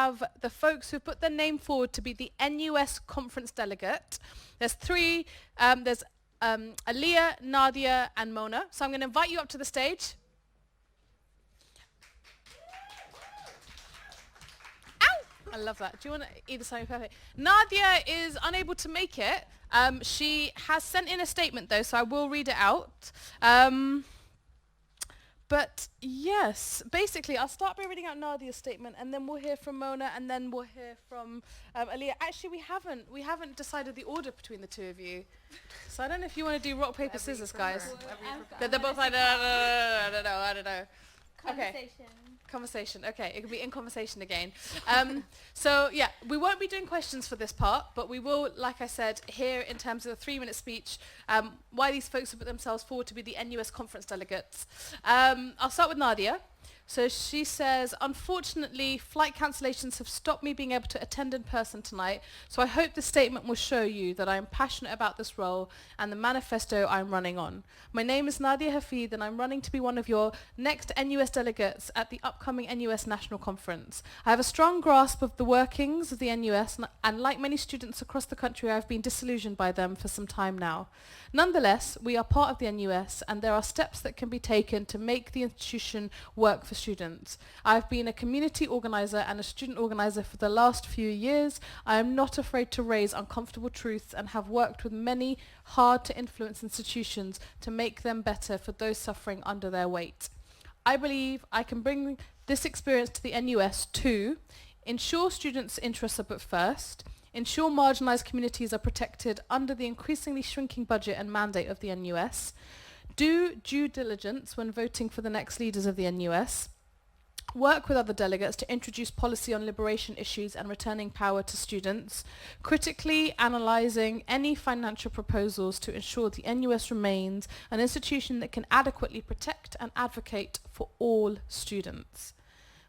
have the folks who put their name forward to be the NUS conference delegate. There's three. There's Aliyah, Nadia, and Mona. So I'm going to invite you up to the stage. I love that. Do you want to either side? Perfect. Nadia is unable to make it. She has sent in a statement though, so I will read it out. But yes, basically, I'll start by reading out Nadia's statement, and then we'll hear from Mona, and then we'll hear from Aliyah. Actually, we haven't decided the order between the two of you. So I don't know if you want to do rock paper scissors, guys. They're both like I don't know. Conversation. Okay, it could be in conversation again. So yeah, we won't be doing questions for this part, but we will, like I said, hear in terms of the 3-minute speech why these folks have put themselves forward to be the NUS conference delegates. I'll start with Nadia. So she says, unfortunately, flight cancellations have stopped me being able to attend in person tonight, so I hope the statement will show you that I am passionate about this role and the manifesto I'm running on. My name is Nadia Hafid, and I'm running to be one of your next NUS delegates at the upcoming NUS National Conference. I have a strong grasp of the workings of the NUS, and like many students across the country, I've been disillusioned by them for some time now. Nonetheless, we are part of the NUS, and there are steps that can be taken to make the institution work for students. I've been a community organizer and a student organizer for the last few years. I am not afraid to raise uncomfortable truths and have worked with many hard-to-influence institutions to make them better for those suffering under their weight. I believe I can bring this experience to the NUS to ensure students' interests are put first, ensure marginalised communities are protected under the increasingly shrinking budget and mandate of the NUS, do due diligence when voting for the next leaders of the NUS, work with other delegates to introduce policy on liberation issues and returning power to students, critically analysing any financial proposals to ensure the NUS remains an institution that can adequately protect and advocate for all students.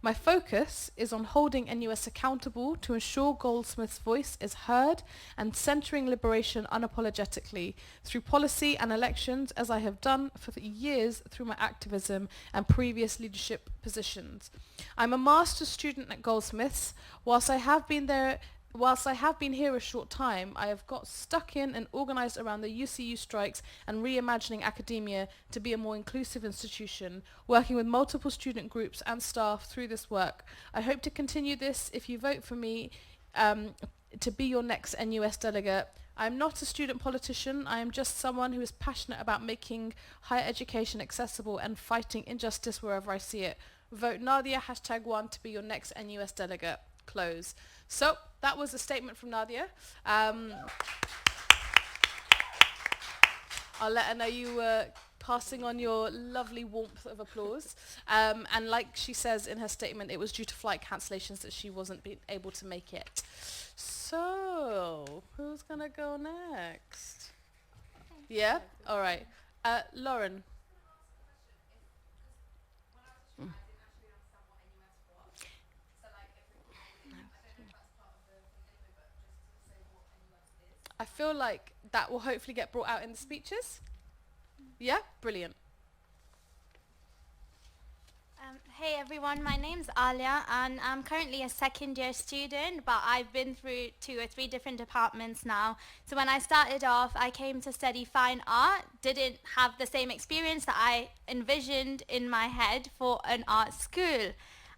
My focus is on holding NUS accountable to ensure Goldsmith's voice is heard and centering liberation unapologetically through policy and elections, as I have done for years through my activism and previous leadership positions. I'm a master's student at Goldsmiths. Whilst I have been here a short time, I have got stuck in and organised around the UCU strikes and reimagining academia to be a more inclusive institution, working with multiple student groups and staff through this work. I hope to continue this if you vote for me to be your next NUS delegate. I am not a student politician. I am just someone who is passionate about making higher education accessible and fighting injustice wherever I see it. Vote Nadia #1 to be your next NUS delegate. Close. So that was a statement from Nadia. I'll let her know you were passing on your lovely warmth of applause. And like she says in her statement, it was due to flight cancellations that she wasn't able to make it. So who's going to go next? Yeah? All right. Lauren. I feel like that will hopefully get brought out in the speeches. Yeah? Brilliant. Hey everyone, my name's Alia and I'm currently a second year student, but I've been through 2 or 3 different departments now. So when I started off, I came to study fine art, didn't have the same experience that I envisioned in my head for an art school.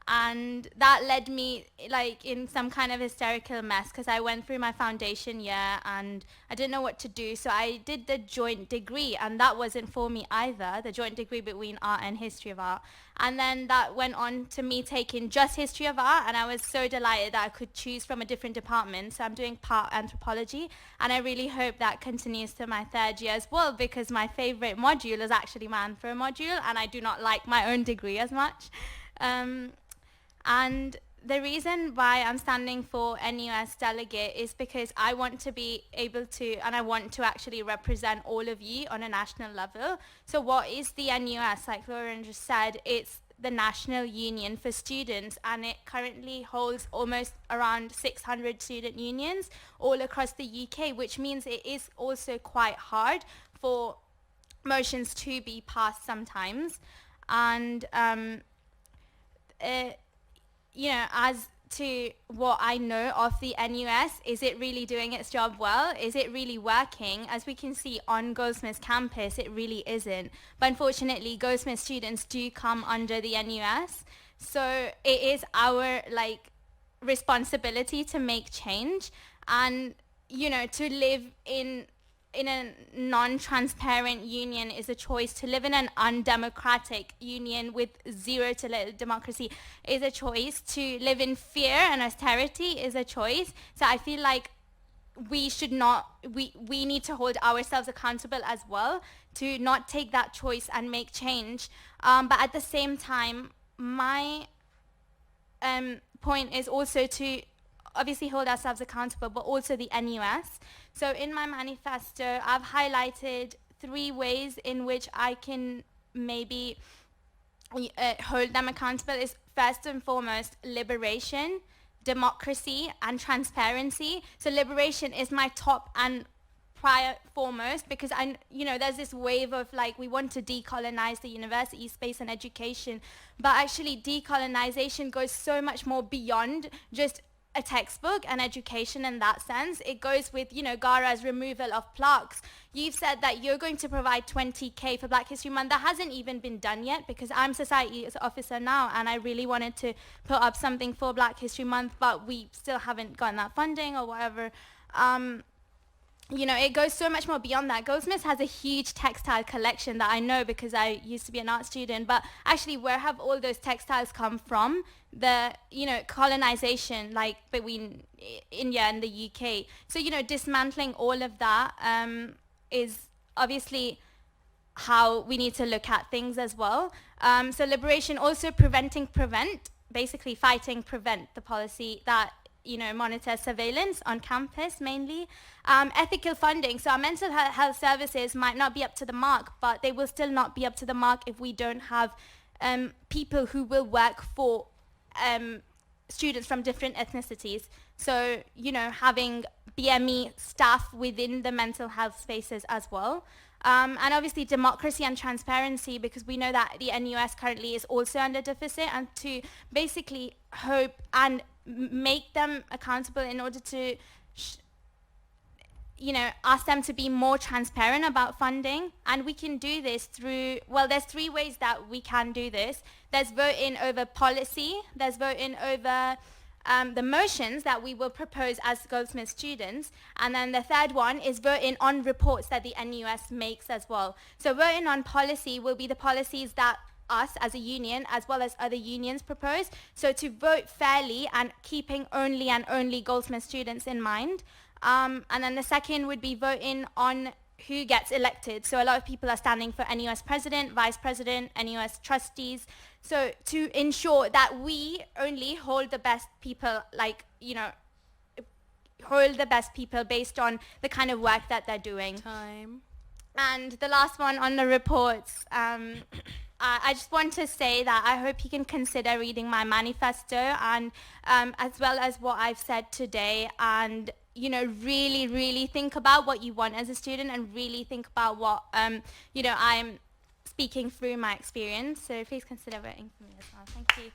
And that led me like in some kind of hysterical mess because I went through my foundation year and I didn't know what to do. So I did the joint degree and that wasn't for me either, the joint degree between art and history of art. And then that went on to me taking just history of art and I was so delighted that I could choose from a different department. So I'm doing part anthropology and I really hope that continues to my 3rd year as well because my favorite module is actually my anthro module and I do not like my own degree as much. And the reason why I'm standing for NUS delegate is because I want to be able to, and I want to actually represent all of you on a national level. So what is the NUS? Like Lauren just said, it's the National Union for Students, and it currently holds almost around 600 student unions all across the UK, which means it is also quite hard for motions to be passed sometimes. And you know, as to what I know of the NUS, is it really doing its job well? Is it really working? As we can see on Goldsmiths campus, it really isn't. But unfortunately, Goldsmiths students do come under the NUS. So it is our responsibility to make change, and to live in a non-transparent union is a choice. To live in an undemocratic union with zero to little democracy is a choice. To live in fear and austerity is a choice. So I feel like we need to hold ourselves accountable as well to not take that choice and make change. But at the same time, my point is also to obviously hold ourselves accountable, but also the NUS. So in my manifesto, I've highlighted 3 ways in which I can maybe hold them accountable. Is first and foremost liberation, democracy, and transparency. So liberation is my top and prior foremost, because there's this wave of we want to decolonize the university space and education, but actually decolonization goes so much more beyond just a textbook and education in that sense. It goes with, Gara's removal of plaques. You've said that you're going to provide 20k for Black History Month. That hasn't even been done yet, because I'm society's officer now and I really wanted to put up something for Black History Month, but we still haven't gotten that funding or whatever. It goes so much more beyond that. Goldsmiths has a huge textile collection that I know because I used to be an art student, but actually where have all those textiles come from? The, colonization, between India and the UK. So, dismantling all of that is obviously how we need to look at things as well. So liberation, also basically fighting prevent the policy that monitor surveillance on campus mainly. Ethical funding. So our mental health services might not be up to the mark, but they will still not be up to the mark if we don't have people who will work for students from different ethnicities. So, having BME staff within the mental health spaces as well. And obviously democracy and transparency, because we know that the NUS currently is also under deficit, and to basically hope and make them accountable in order to ask them to be more transparent about funding. And we can do this through, there's 3 ways that we can do this. There's voting over policy, there's voting over the motions that we will propose as Goldsmith students, and then the third one is voting on reports that the NUS makes as well. So voting on policy will be the policies that us as a union as well as other unions propose. So to vote fairly and keeping only Goldsmith students in mind. And then the second would be voting on who gets elected. So a lot of people are standing for NUS president, vice president, NUS trustees. So to ensure that we only hold the best people, hold the best people based on the kind of work that they're doing. Time. And the last one on the reports, I just want to say that I hope you can consider reading my manifesto, and as well as what I've said today, and really, really think about what you want as a student, and really think about what I'm speaking through my experience. So please consider voting for me as well. Thank you.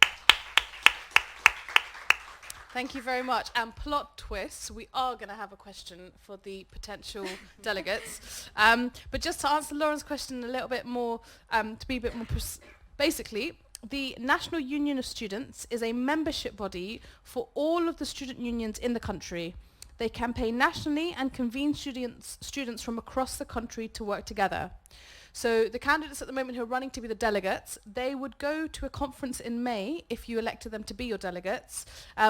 Thank you very much. And plot twist, we are going to have a question for the potential delegates. But just to answer Lauren's question a little bit more, to be a bit more basically, the National Union of Students is a membership body for all of the student unions in the country. They campaign nationally and convene students from across the country to work together. So the candidates at the moment who are running to be the delegates, they would go to a conference in May, if you elected them to be your delegates,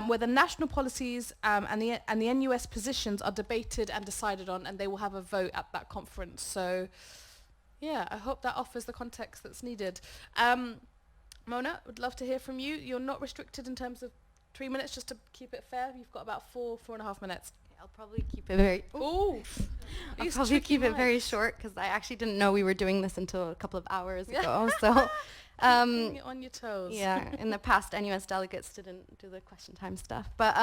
where the national policies and the NUS positions are debated and decided on, and they will have a vote at that conference. So yeah, I hope that offers the context that's needed. Mona, would love to hear from you. You're not restricted in terms of 3 minutes, just to keep it fair. You've got about 4.5 minutes. I'll probably keep it very. Ooh. I'll probably keep it very short, because I actually didn't know we were doing this until a couple of hours ago. So, on your toes. Yeah. In the past, NUS delegates didn't do the question time stuff. But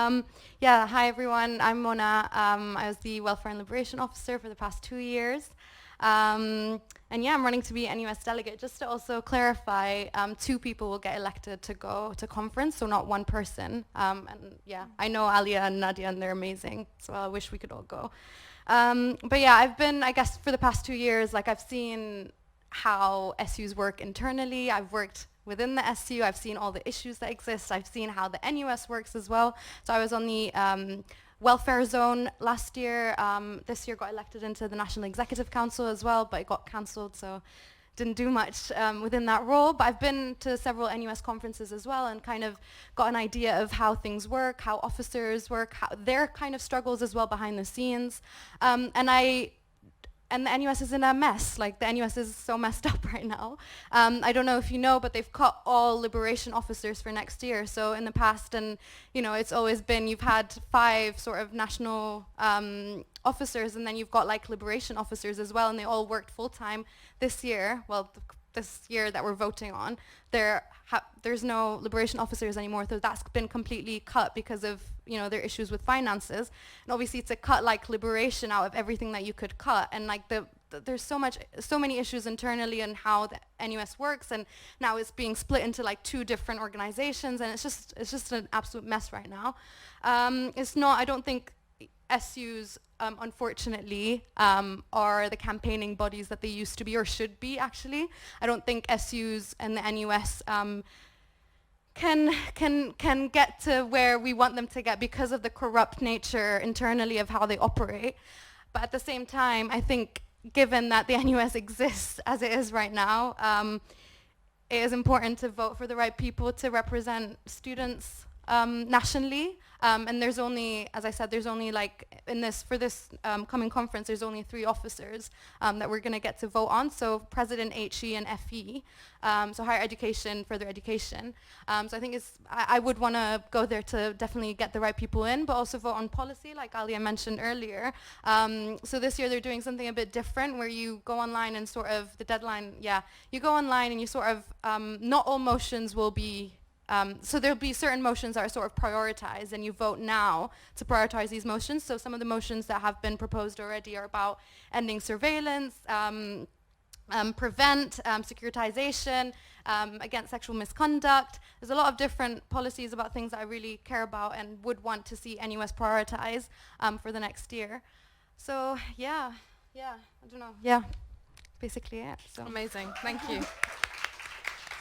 yeah. Hi everyone. I'm Mona. I was the Welfare and Liberation Officer for the past 2 years. And yeah, I'm running to be NUS delegate. Just to also clarify, 2 people will get elected to go to conference, so not 1 person. And yeah, I know Alia and Nadia, and they're amazing, so I wish we could all go. But yeah, I've been, I guess, for the past 2 years, like I've seen how SUs work internally. I've worked within the SU. I've seen all the issues that exist. I've seen how the NUS works as well. So I was on the welfare zone last year. This year got elected into the National Executive Council as well, but it got cancelled, so didn't do much within that role. But I've been to several NUS conferences as well and kind of got an idea of how things work, how officers work, how their kind of struggles as well behind the scenes. And the NUS is in a mess. Like, the NUS is so messed up right now. I don't know if you know, but they've cut all liberation officers for next year. So in the past, and it's always been, you've had 5 sort of national officers, and then you've got like liberation officers as well, and they all worked full time. This year, this year that we're voting on, there's no liberation officers anymore, so that's been completely cut because of their issues with finances. And obviously to cut like liberation out of everything that you could cut, and like there's so many issues internally and how the NUS works, and now it's being split into like 2 different organizations, and it's just an absolute mess right now. I don't think SUs, unfortunately, are the campaigning bodies that they used to be, or should be, actually. I don't think SUs and the NUS can get to where we want them to get because of the corrupt nature internally of how they operate. But at the same time, I think, given that the NUS exists as it is right now, it is important to vote for the right people to represent students nationally. And there's only, as I said, there's only like for this coming conference, there's only 3 officers that we're going to get to vote on. So President, HE, and FE. So higher education, further education. So I think I would want to go there to definitely get the right people in, but also vote on policy, like Alia mentioned earlier. So this year they're doing something a bit different, where you go online and sort of the deadline, you go online and you sort of, not all motions will be, so there'll be certain motions that are sort of prioritized, and you vote now to prioritize these motions. So some of the motions that have been proposed already are about ending surveillance, prevent securitization, against sexual misconduct. There's a lot of different policies about things that I really care about and would want to see NUS prioritize for the next year. So yeah, I don't know. Yeah, basically it. So. Amazing, thank you.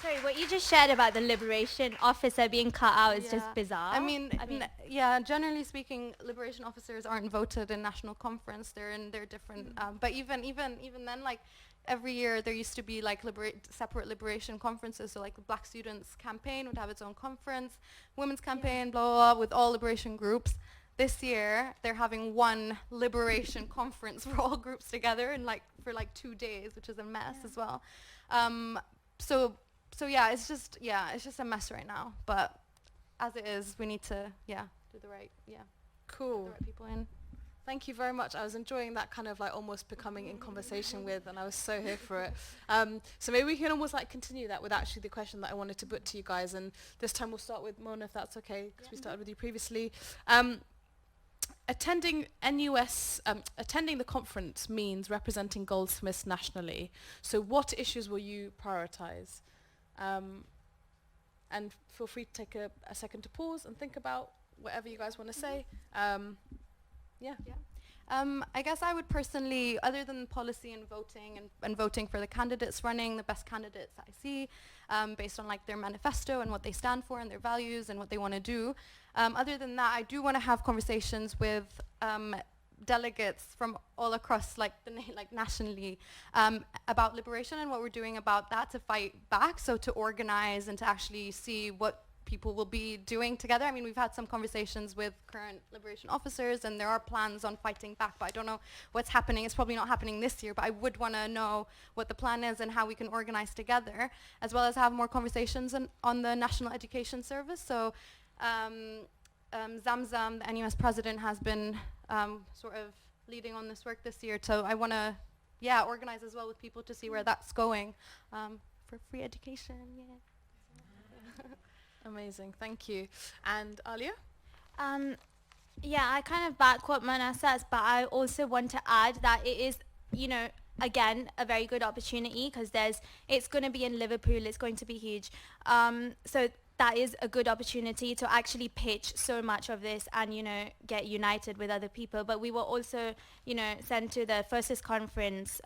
Sorry, what you just shared about the liberation officer being cut out is just bizarre. I mean, generally speaking, liberation officers aren't voted in national conference. They're in their different, but even then, like, every year there used to be like separate liberation conferences. So like the Black Students Campaign would have its own conference, Women's Campaign, blah, blah, blah, with all liberation groups. This year, they're having one liberation conference for all groups together, and for 2 days, which is a mess as well. So yeah, it's just a mess right now. But as it is, we need to do the right Cool. get the right people in. Thank you very much. I was enjoying that kind of like almost becoming in conversation with, and I was so here for it. So maybe we can almost like continue that with actually the question that I wanted to put to you guys, and this time we'll start with Mona, if that's okay, because we started with you previously. Attending the conference means representing goldsmiths nationally. So what issues will you prioritize? And feel free to take a second to pause and think about whatever you guys want to say. I guess I would personally, other than policy and voting for the candidates running, the best candidates I see, based on like their manifesto and what they stand for and their values and what they want to do. Other than that, I do want to have conversations with delegates from all across nationally about liberation and what we're doing about that to fight back. So to organize and to actually see what people will be doing together. I mean, we've had some conversations with current liberation officers, and there are plans on fighting back, but I don't know what's happening. It's probably not happening this year, but I would want to know what the plan is and how we can organize together, as well as have more conversations on the National Education Service. So Zamzam, the NUS president, has been sort of leading on this work this year. So I want to, organize as well with people to see where that's going for free education. Amazing, thank you. And Alia? I kind of back what Mona says, but I also want to add that it is you know, again, a very good opportunity because it's going to be in Liverpool. It's going to be huge. So that is a good opportunity to actually pitch so much of this and, you know, get united with other people. But we were also, you know, sent to the FIRSIS conference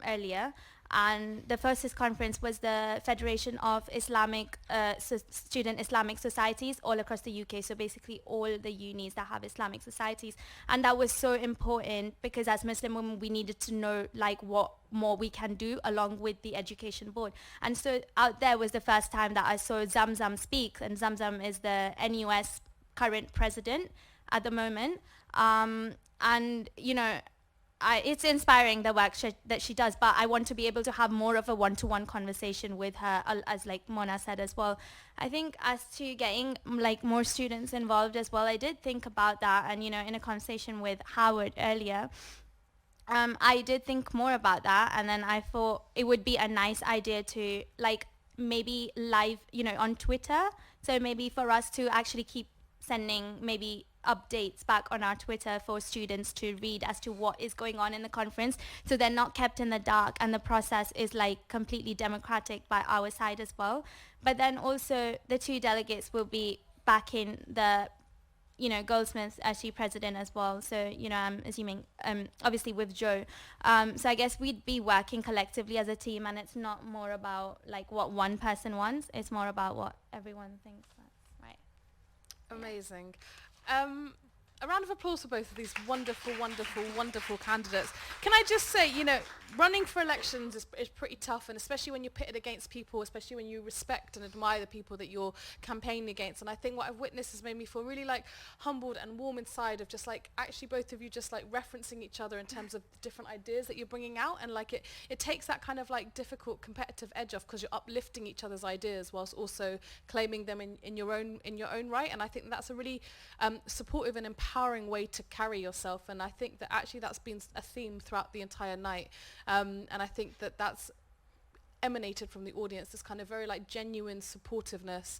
earlier. And the FIRSIS conference was the Federation of Islamic Student Islamic Societies all across the UK. So basically all the unis that have Islamic societies. And that was so important because as Muslim women, we needed to know like what more we can do along with the education board. And so out there was the first time that I saw Zamzam speak. And Zamzam is the NUS current president at the moment. And, you know, it's inspiring the work that she does, but I want to be able to have more of a one-to-one conversation with her, as like Mona said as well. I think as to getting like more students involved as well, I did think about that, and you know, in a conversation with Howard earlier, I did think more about that, and then I thought it would be a nice idea to like maybe live, you know, on Twitter. So maybe for us to actually keep sending maybe updates back on our Twitter for students to read as to what is going on in the conference, so they're not kept in the dark and the process is like completely democratic by our side as well. But then also the two delegates will be back in the, you know, Goldsmiths SU president as well. So, you know, I'm assuming obviously with Joe. So I guess we'd be working collectively as a team, and it's not more about like what one person wants, it's more about what everyone thinks. Right. Amazing. A round of applause for both of these wonderful, wonderful, wonderful candidates. Can I just say, you know, running for elections is pretty tough, and especially when you're pitted against people, especially when you respect and admire the people that you're campaigning against. And I think what I've witnessed has made me feel really like humbled and warm inside of just like actually both of you just like referencing each other in terms of the different ideas that you're bringing out, and like it takes that kind of like difficult competitive edge off because you're uplifting each other's ideas whilst also claiming them in your own right. And I think that's a really supportive and empowering way to carry yourself, and I think that actually that's been a theme throughout the entire night, and I think that that's emanated from the audience, this kind of very like genuine supportiveness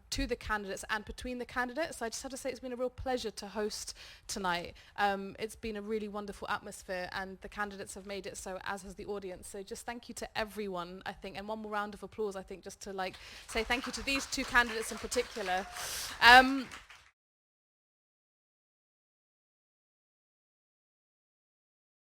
to the candidates and between the candidates. I just have to say it's been a real pleasure to host tonight. It's been a really wonderful atmosphere, and the candidates have made it so, as has the audience. So just thank you to everyone, I think, and one more round of applause, I think, just to like say thank you to these two candidates in particular.